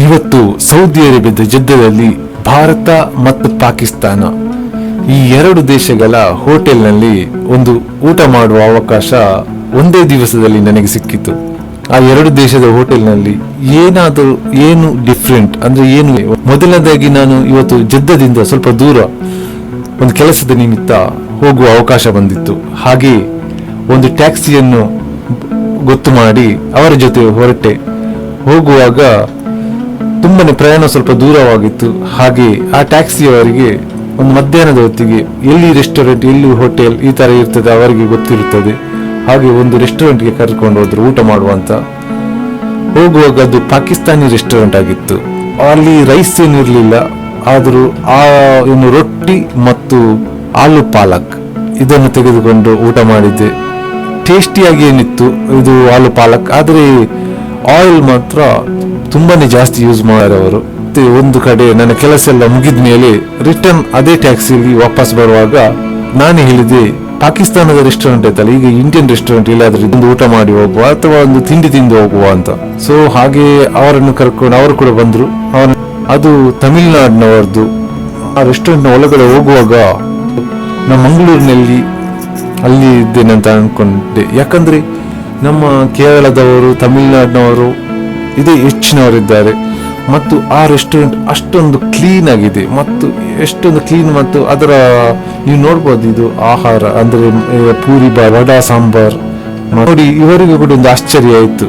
ಇವತ್ತು ಸೌದಿ ಅರೇಬಿಯಾದ ಜೆದ್ದಾದಲ್ಲಿ ಭಾರತ ಮತ್ತು ಪಾಕಿಸ್ತಾನ ಈ ಎರಡು ದೇಶಗಳ ಹೋಟೆಲ್ನಲ್ಲಿ ಒಂದು ಊಟ ಮಾಡುವ ಅವಕಾಶ ಒಂದೇ ದಿವಸದಲ್ಲಿ ನನಗೆ ಸಿಕ್ಕಿತು. ಆ ಎರಡು ದೇಶದ ಹೋಟೆಲ್ನಲ್ಲಿ ಏನು ಡಿಫ್ರೆಂಟ್ ಅಂದ್ರೆ ಏನು, ಮೊದಲನೇದಾಗಿ ನಾನು ಇವತ್ತು ಜೆದ್ದಾದಿಂದ ಸ್ವಲ್ಪ ದೂರ ಒಂದು ಕೆಲಸದ ನಿಮಿತ್ತ ಹೋಗುವ ಅವಕಾಶ ಬಂದಿತ್ತು. ಹಾಗೆ ಒಂದು ಟ್ಯಾಕ್ಸಿಯನ್ನು ಗೊತ್ತು ಮಾಡಿ ಅವರ ಜೊತೆ ಹೊರಟೆ. ಹೋಗುವಾಗ ತುಂಬಾನೇ ಪ್ರಯಾಣ ಸ್ವಲ್ಪ ದೂರವಾಗಿತ್ತು. ಹಾಗೆ ಆ ಟ್ಯಾಕ್ಸಿಯವರಿಗೆ ಒಂದು ಮಧ್ಯಾಹ್ನದ ಹೊತ್ತಿಗೆ ಎಲ್ಲಿ ರೆಸ್ಟೋರೆಂಟ್, ಎಲ್ಲಿ ಹೋಟೆಲ್ ಈ ತರ ಇರ್ತದೆ ಅವರಿಗೆ ಗೊತ್ತಿರುತ್ತದೆ. ಹಾಗೆ ಒಂದು ರೆಸ್ಟೋರೆಂಟ್ಗೆ ಕರ್ಕೊಂಡು ಹೋದ್ರು ಊಟ ಮಾಡುವಂತ. ಹೋಗುವಾಗ ಅದು ಪಾಕಿಸ್ತಾನಿ ರೆಸ್ಟೋರೆಂಟ್ ಆಗಿತ್ತು. ಅಲ್ಲಿ ರೈಸ್ ಏನಿರಲಿಲ್ಲ, ಆದರೂ ಇನ್ನು ರೊಟ್ಟಿ ಮತ್ತು ಆಲೂ ಪಾಲಕ್ ಇದನ್ನು ತೆಗೆದುಕೊಂಡು ಊಟ ಮಾಡಿದ್ದೆ. ಟೇಸ್ಟಿಯಾಗಿ ಏನಿತ್ತು ಇದು ಆಲೂ ಪಾಲಕ್, ಆದರೆ ಆಯಿಲ್ ಮಾತ್ರ ತುಂಬಾನೇ ಜಾಸ್ತಿ ಯೂಸ್ ಮಾಡ್ತಾರೆ ಅವರು. ಒಂದು ಕಡೆ ನನ್ನ ಕೆಲಸ ಎಲ್ಲ ಮುಗಿದ ಮೇಲೆ ರಿಟರ್ನ್ ಅದೇ ಟ್ಯಾಕ್ಸಿಯಲ್ಲಿ ವಾಪಸ್ ಬರುವಾಗ ನಾನು ಹೇಳಿದೆ, ಪಾಕಿಸ್ತಾನದ ರೆಸ್ಟೋರೆಂಟ್ ಐತಲ್ಲ, ಈಗ ಇಂಡಿಯನ್ ರೆಸ್ಟೋರೆಂಟ್ ಇಲ್ಲಾದ್ರೆ ಒಂದು ಊಟ ಮಾಡಿ ಹೋಗುವ ಅಥವಾ ಒಂದು ತಿಂಡಿ ತಿಂದು ಹೋಗುವ ಅಂತ. ಸೊ ಹಾಗೆ ಅವರನ್ನು ಕರ್ಕೊಂಡು ಅವರು ಕೂಡ ಬಂದ್ರು. ಅದು ತಮಿಳುನಾಡಿನವರದ್ದು. ಆ ರೆಸ್ಟೋರೆಂಟ್ ನ ಒಳಗಡೆ ಹೋಗುವಾಗ ನಮ್ಮ ಮಂಗಳೂರಿನಲ್ಲಿ ಅಲ್ಲಿ ಇದ್ದೇನೆ ಅಂತ ಅನ್ಕೊಂಡೆ. ಯಾಕಂದ್ರೆ ನಮ್ಮ ಕೇರಳದವರು, ತಮಿಳುನಾಡಿನವರು ಇದೇ ಹೆಚ್ಚಿನವರಿದ್ದಾರೆ. ಮತ್ತು ಆ ರೆಸ್ಟೋರೆಂಟ್ ಅಷ್ಟೊಂದು ಕ್ಲೀನ್ ಆಗಿದೆ, ಮತ್ತು ಎಷ್ಟೊಂದು ಕ್ಲೀನ್, ಮತ್ತು ಅದರ ನೀವು ನೋಡ್ಬೋದು ಇದು ಆಹಾರ ಅಂದ್ರೆ ಪೂರಿ, ವಡಾ, ಸಾಂಬಾರ್ ನೋಡಿ ಇವರಿಗೂ ಕೂಡ ಒಂದು ಆಶ್ಚರ್ಯ ಆಯಿತು.